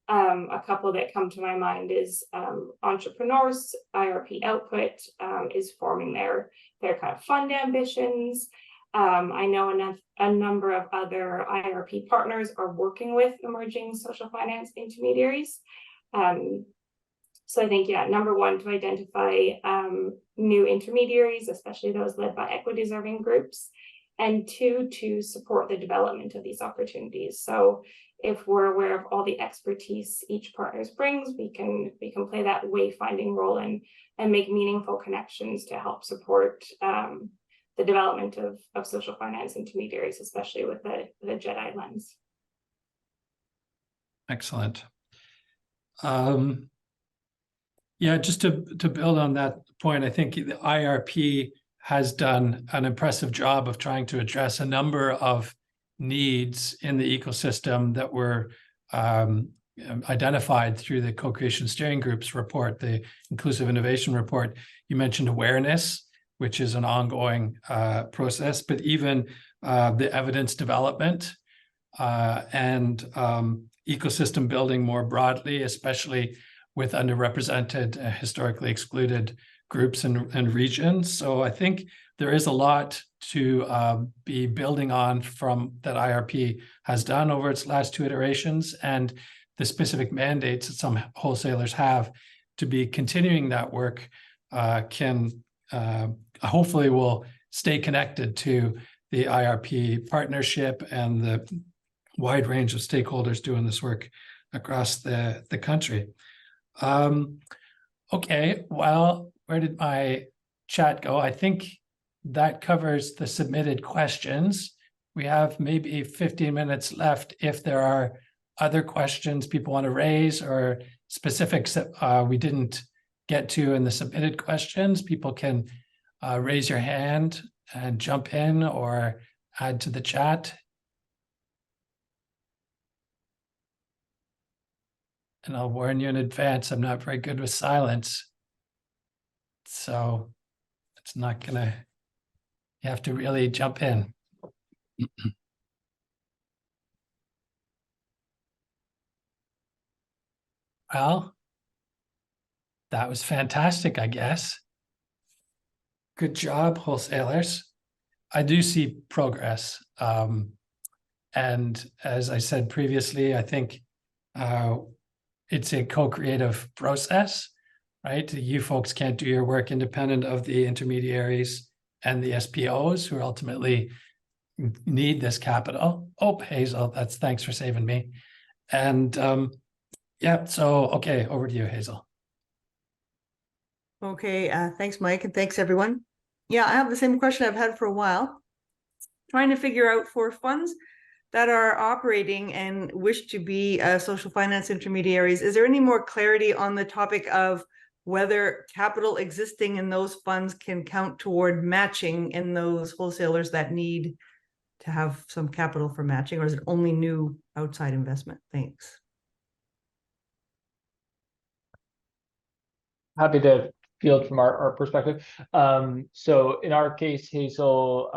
A couple that come to my mind is Entrepreneurs IRP Output is forming their kind of fund ambitions. I know a number of other IRP partners are working with emerging social finance intermediaries. So I think, yeah, number one, to identify new intermediaries, especially those led by equity deserving groups, and two, to support the development of these opportunities. So if we're aware of all the expertise each partner brings, we can play that wayfinding role and make meaningful connections to help support the development of social finance intermediaries, especially with the JEDI lens.
Excellent. Yeah, just to build on that point, I think the IRP has done an impressive job of trying to address a number of needs in the ecosystem that were identified through the Co-Creation Steering Group's report, the Inclusive Innovation Report. You mentioned awareness, which is an ongoing process, but even the evidence development and ecosystem building more broadly, especially with underrepresented, historically excluded groups and regions. So I think there is a lot to be building on from that IRP has done over its last two iterations, and the specific mandates that some wholesalers have to be continuing that work can hopefully will stay connected to the IRP partnership and the wide range of stakeholders doing this work across the country. Okay, well, where did my chat go? I think that covers the submitted questions. We have maybe 15 minutes left if there are other questions people want to raise or specifics that we didn't get to in the submitted questions. People can raise your hand and jump in or add to the chat. And I'll warn you in advance, I'm not very good with silence. So it's not gonna, you have to really jump in. Well, that was fantastic, I guess. Good job, wholesalers. I do see progress. And as I said previously, I think it's a co-creative process, right? You folks can't do your work independent of the intermediaries and the SPOs who ultimately need this capital. Oh, Hazel, thanks for saving me. And yeah, so okay, over to you, Hazel.
Okay, thanks, Mike, and thanks, everyone. Yeah, I have the same question I've had for a while. Trying to figure out for funds that are operating and wish to be social finance intermediaries, is there any more clarity on the topic of whether capital existing in those funds can count toward matching in those wholesalers that need to have some capital for matching, or is it only new outside investment? Thanks.
Happy to field from our perspective. So in our case, Hazel,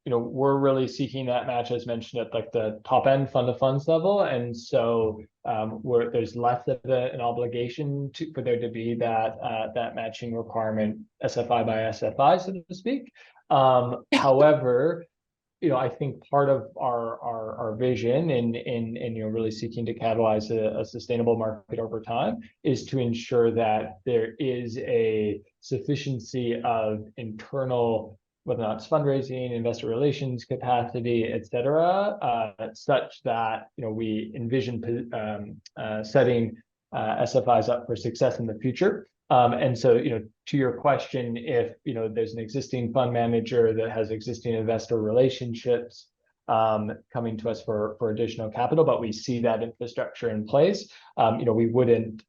we're really seeking that match, as mentioned, at like the top end fund of funds level. And so where there's less of an obligation for there to be that matching requirement, SFI by SFI, so to speak. However, I think part of our vision in really seeking to catalyze a sustainable market over time is to ensure that there is a sufficiency of internal, whether or not it's fundraising, investor relations capacity, et cetera, such that we envision setting SFIs up for success in the future. And so, to your question, if, there's an existing fund manager that has existing investor relationships coming to us for additional capital, but we see that infrastructure in place, we wouldn't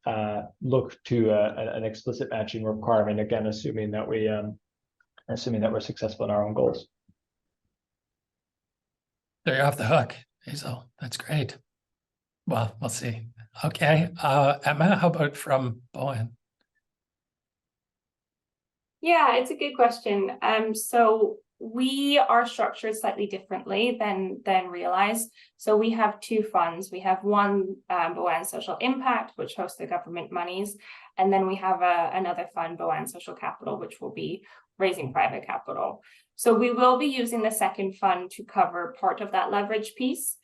look to an explicit matching requirement, again, assuming that we're successful in our own goals.
They're off the hook, Hazel. That's great. Well, we'll see. Okay, Emma, how about from Boann?
Yeah, it's a good question. So we are structured slightly differently than Realize. So we have two funds. We have one, Boann Social Impact, which hosts the government monies, and then we have another fund, Boann Social Capital, which will be raising private capital. So we will be using the second fund to cover part of that leverage piece,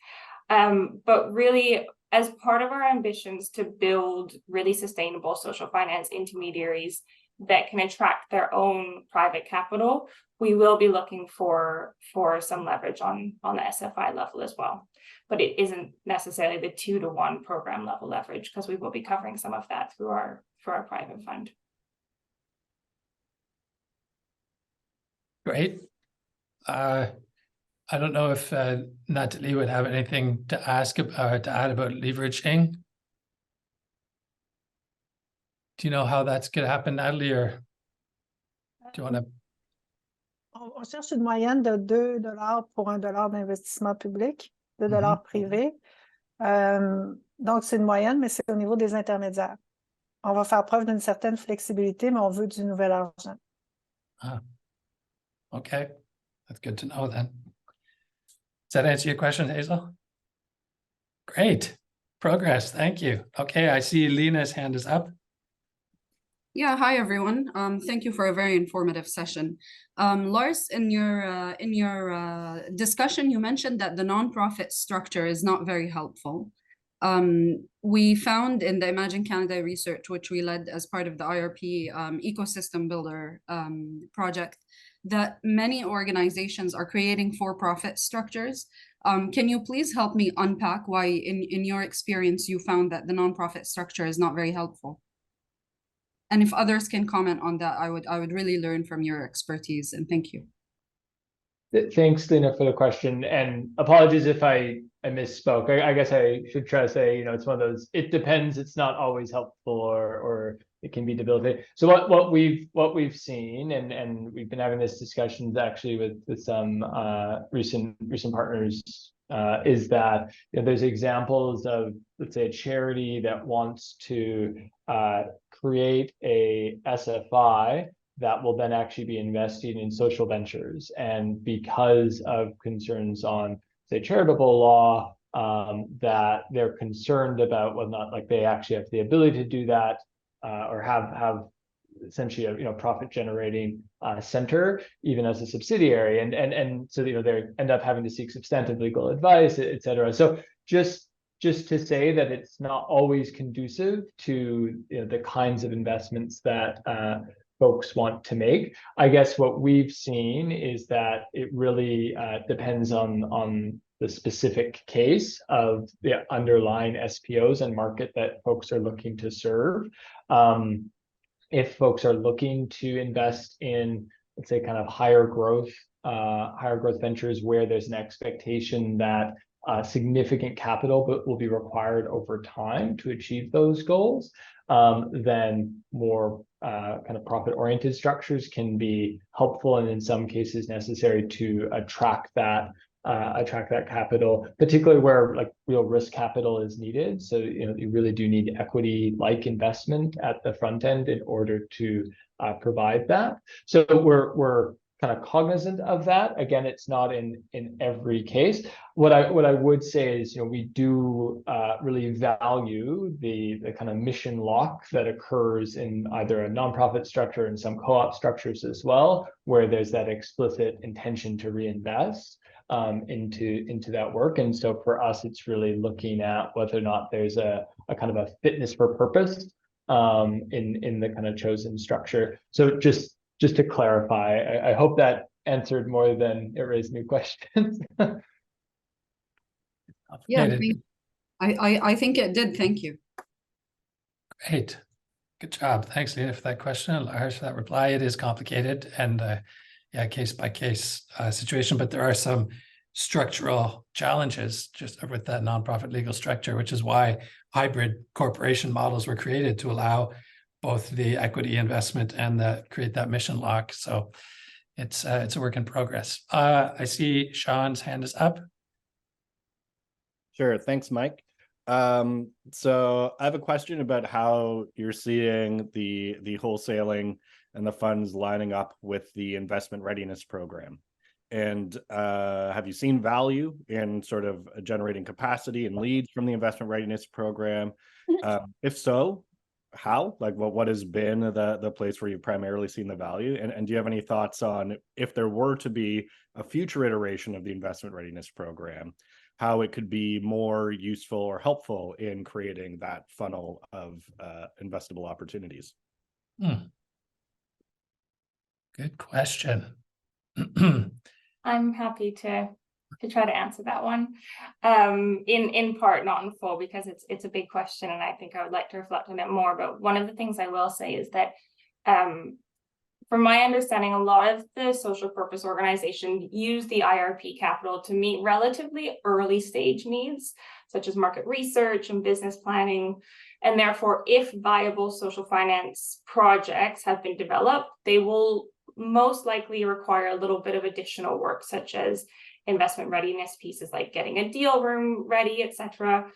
but really, as part of our ambitions to build really sustainable social finance intermediaries that can attract their own private capital, we will be looking for some leverage on the SFI level as well. But it isn't necessarily the 2-to-1 program level leverage, because we will be covering some of that through our private fund.
Great. I don't know if Natalie would have anything to add about leveraging. Do you know how that's going to happen, Natalie, or do you want to?
On cherche une moyenne de 2 $ pour $1 d'investissement public, 2 $ privés. Donc, c'est une moyenne, mais c'est au niveau des intermédiaires. On va faire preuve d'une certaine flexibilité, mais on veut du nouvel argent.
Ah. Okay, that's good to know then. Does that answer your question, Hazel? Great. Progress. Thank you. Okay, I see Lena's hand is up.
Yeah, hi everyone. Thank you for a very informative session. Lars, in your discussion, you mentioned that the nonprofit structure is not very helpful. We found in the Imagine Canada research, which we led as part of the IRP ecosystem builder project, that many organizations are creating for-profit structures. Can you please help me unpack why, in your experience, you found that the nonprofit structure is not very helpful? And if others can comment on that, I would really learn from your expertise, and thank you.
Thanks, Lena, for the question, and apologies if I misspoke. I guess I should try to say, it's one of those, it depends, it's not always helpful, or it can be debilitating. So what we've seen, and we've been having this discussions actually with some recent partners, is that there's examples of, let's say, a charity that wants to create a SFI that will then actually be investing in social ventures. And because of concerns on, say, charitable law, that they're concerned about whether or not, like, they actually have the ability to do that, or have essentially a profit generating center, even as a subsidiary. And so, they end up having to seek substantive legal advice, et cetera. So just to say that it's not always conducive to the kinds of investments that folks want to make. I guess what we've seen is that it really depends on the specific case of the underlying SPOs and market that folks are looking to serve. If folks are looking to invest in, let's say, kind of higher growth ventures where there's an expectation that significant capital will be required over time to achieve those goals, then more kind of profit-oriented structures can be helpful and in some cases necessary to attract that capital, particularly where like real risk capital is needed. So you really do need equity-like investment at the front end in order to provide that. So we're kind of cognizant of that. Again, it's not in every case. What I would say is, we do really value the kind of mission lock that occurs in either a nonprofit structure and some co-op structures as well, where there's that explicit intention to reinvest into that work. And so for us, it's really looking at whether or not there's a kind of a fitness for purpose in the kind of chosen structure. So just to clarify, I hope that answered more than it raised new questions.
Yeah, I think it did. Thank you.
Great. Good job. Thanks, Lena, for that question, and Lars for that reply. It is complicated and yeah, case by case situation, but there are some structural challenges just with that nonprofit legal structure, which is why hybrid corporation models were created to allow both the equity investment and create that mission lock. So it's a work in progress. I see Sean's hand is up.
Sure. Thanks, Mike. So I have a question about how you're seeing the wholesaling and the funds lining up with the investment readiness program. And have you seen value in sort of generating capacity and leads from the investment readiness program? If so, how? Like, what has been the place where you've primarily seen the value? And do you have any thoughts on if there were to be a future iteration of the investment readiness program, how it could be more useful or helpful in creating that funnel of investable opportunities?
Good question.
I'm happy to try to answer that one. In part, not in full, because it's a big question, and I think I would like to reflect on it more. But one of the things I will say is that, from my understanding, a lot of the social purpose organizations use the IRP capital to meet relatively early stage needs, such as market research and business planning. And therefore, if viable social finance projects have been developed, they will most likely require a little bit of additional work, such as investment readiness pieces like getting a deal room ready, etc.,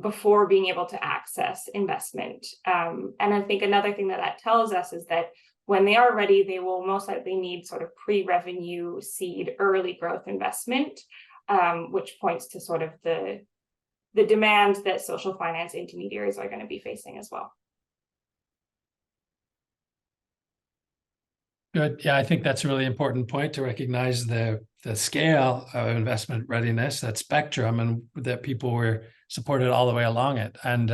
before being able to access investment. And I think another thing that tells us is that when they are ready, they will most likely need sort of pre-revenue seed early growth investment, which points to sort of the demand that social finance intermediaries are going to be facing as well.
Good. Yeah, I think that's a really important point to recognize the scale of investment readiness, that spectrum, and that people were supported all the way along it. And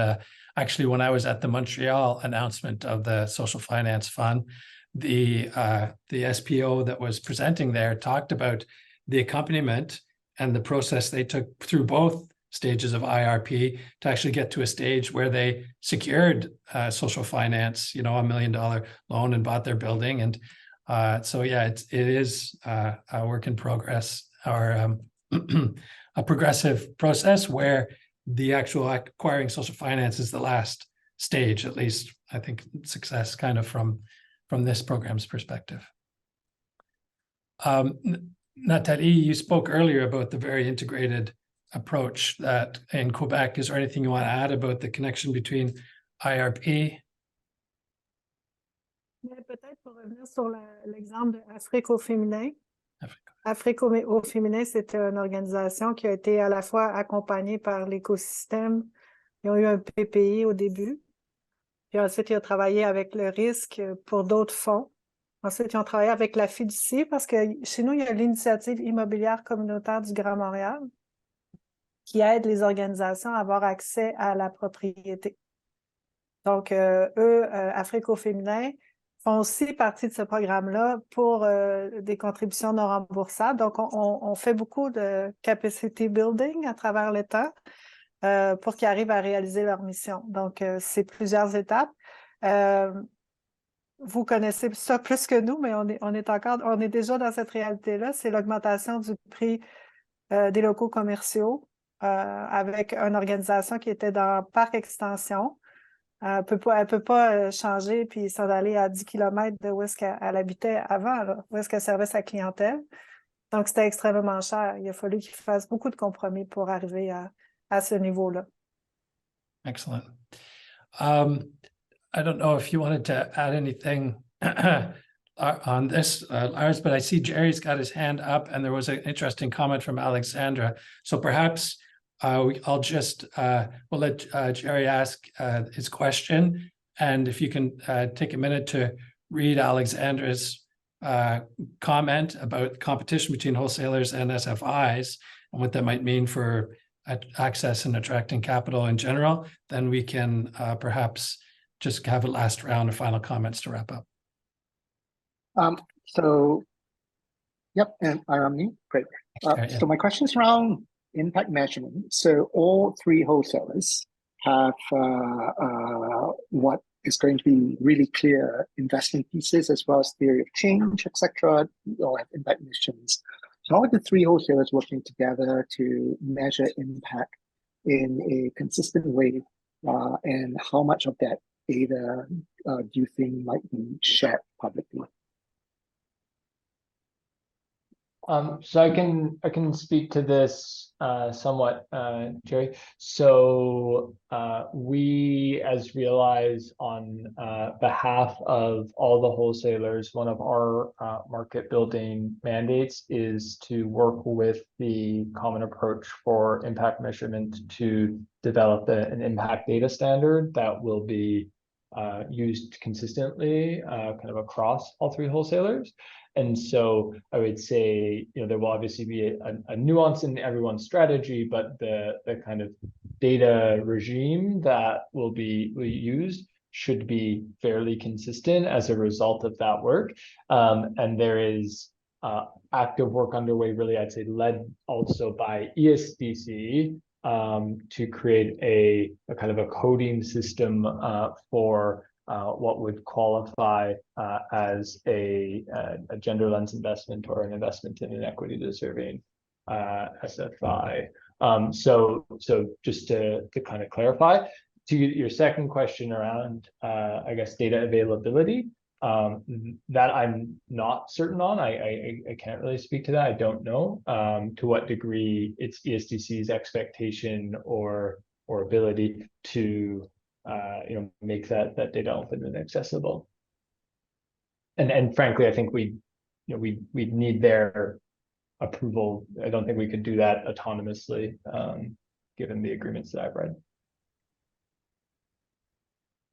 actually, when I was at the Montreal announcement of the Social Finance Fund, the SPO that was presenting there talked about the accompaniment and the process they took through both stages of IRP to actually get to a stage where they secured social finance, $1 million loan and bought their building. And so, yeah, it is a work in progress, or a progressive process where the actual acquiring social finance is the last stage, at least I think success kind of from this program's perspective. Nathalie, you spoke earlier about the very integrated approach that in Quebec. Is there anything you want to add about the connection between IRP?
Peut-être pour revenir sur l'exemple d'Afrique au féminin. Afrique au féminin, c'est une organisation qui a été à la fois accompagnée par l'écosystème. Ils ont eu un PPI au début. Puis ensuite, ils ont travaillé avec le risque pour d'autres fonds. Ensuite, ils ont travaillé avec la fiducie parce que chez nous, il y a l'initiative immobilière communautaire du Grand Montréal qui aide les organisations à avoir accès à la propriété. Donc, eux, Afrique au féminin, font aussi partie de ce programme-là pour des contributions non remboursables. Donc, on fait beaucoup de capacity building à travers le temps pour qu'ils arrivent à réaliser leur mission. Donc, c'est plusieurs étapes. Vous connaissez ça plus que nous, mais on est déjà dans cette réalité-là. C'est l'augmentation du prix des locaux commerciaux avec une organisation qui était dans Parc Extension. Elle peut pas changer puis s'en aller à 10 km de où est-ce qu'elle habitait avant, là, où est-ce qu'elle servait sa clientèle. Donc, c'était extrêmement cher. Il a fallu qu'il fasse beaucoup de compromis pour arriver à ce niveau-là.
Excellent. I don't know if you wanted to add anything on this, Lars, but I see Jerry's got his hand up and there was an interesting comment from Alexandra. So perhaps we'll let Jerry ask his question. And if you can take a minute to read Alexandra's comment about competition between wholesalers and SFIs and what that might mean for access and attracting capital in general, then we can perhaps just have a last round of final comments to wrap up.
Yep, and I'm me. Great. So my question is around impact measurement. So all three wholesalers have what is going to be really clear investment pieces as well as theory of change, etc. All have impact missions. How are the three wholesalers working together to measure impact in a consistent way? And how much of that data do you think might be shared publicly?
So I can speak to this somewhat, Jerry. So we, as Realize, on behalf of all the wholesalers, one of our market building mandates is to work with the Common Approach for Impact Measurement to develop an impact data standard that will be used consistently kind of across all three wholesalers. And so I would say, there will obviously be a nuance in everyone's strategy, but the kind of data regime that will be used should be fairly consistent as a result of that work. And there is active work underway, really, I'd say, led also by ESDC to create a kind of a coding system for what would qualify as a gender lens investment or an investment in an equity deserving SFI. So just to kind of clarify, to your second question around, I guess, data availability, that I'm not certain on. I can't really speak to that. I don't know to what degree it's ESDC's expectation or ability to make that data open and accessible. And frankly, I think we need their approval. I don't think we could do that autonomously, given the agreements that I've read.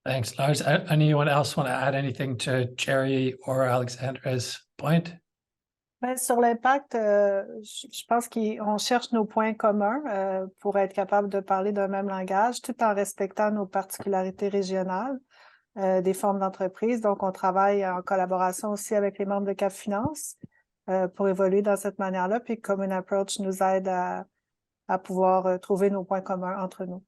Thanks, Lars. Anyone else want to add anything to Jerry or Alexandra's point?
Sur l'impact, je pense qu'on cherche nos points communs pour être capable de parler d'un même langage, tout en respectant nos particularités régionales des formes d'entreprise. Donc, on travaille en collaboration aussi avec les membres de Cap Finance pour évoluer dans cette manière-là. Puis, Common Approach nous aide à pouvoir trouver nos points communs entre nous,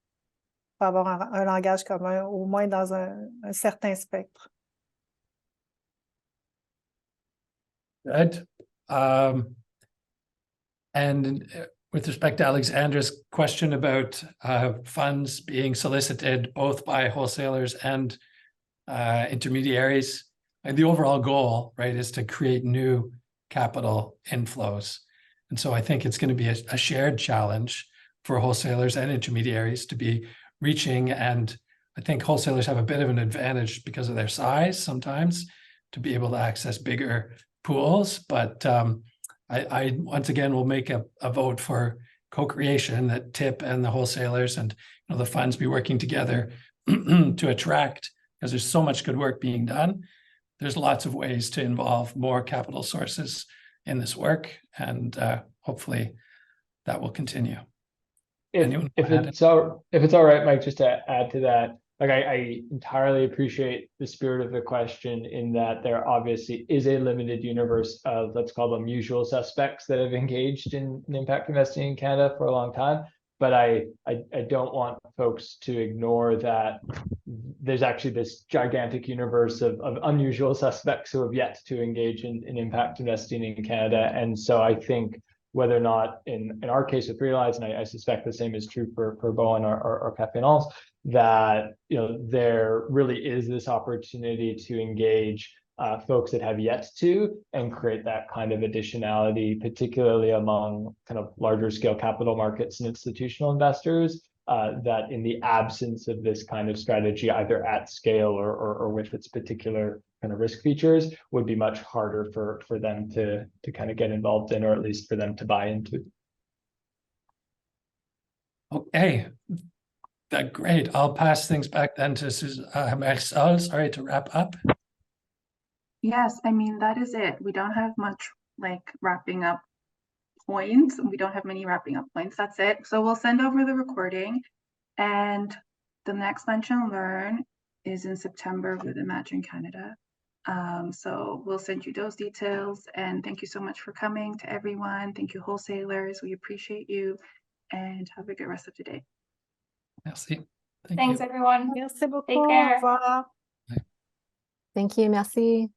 pour avoir un langage commun, au moins dans un certain spectre.
Good. And with respect to Alexandra's question about funds being solicited both by wholesalers and intermediaries, and the overall goal, right, is to create new capital inflows. And so I think it's going to be a shared challenge for wholesalers and intermediaries to be reaching, and I think wholesalers have a bit of an advantage because of their size sometimes to be able to access bigger pools, but I once again will make a vote for co-creation, that TIP and the wholesalers and the funds be working together to attract, because there's so much good work being done. There's lots of ways to involve more capital sources in this work, and hopefully that will continue.
If it's all right, Mike, just to add to that, like I entirely appreciate the spirit of the question in that there obviously is a limited universe of, let's call them, usual suspects that have engaged in impact investing in Canada for a long time. But I don't want folks to ignore that there's actually this gigantic universe of unusual suspects who have yet to engage in impact investing in Canada. And so I think whether or not in our case with Realize, and I suspect the same is true for Boann or Cafe Nance, that there really is this opportunity to engage folks that have yet to, and create that kind of additionality, particularly among kind of larger scale capital markets and institutional investors, that in the absence of this kind of strategy, either at scale or with its particular kind of risk features, would be much harder for them to kind of get involved in, or at least for them to buy into.
Okay, that's great. I'll pass things back then to Marisol, sorry, to wrap up.
Yes, I mean, that is it. We don't have much like wrapping up points. We don't have many wrapping up points. That's it. So we'll send over the recording, and the next Lunch and Learn is in September with Imagine Canada. So we'll send you those details, and thank you so much for coming to everyone. Thank you, wholesalers. We appreciate you, and have a good rest of the day.
Merci.
Thanks, everyone.
Merci beaucoup.
Take care.
Au revoir.
Thank you. Merci.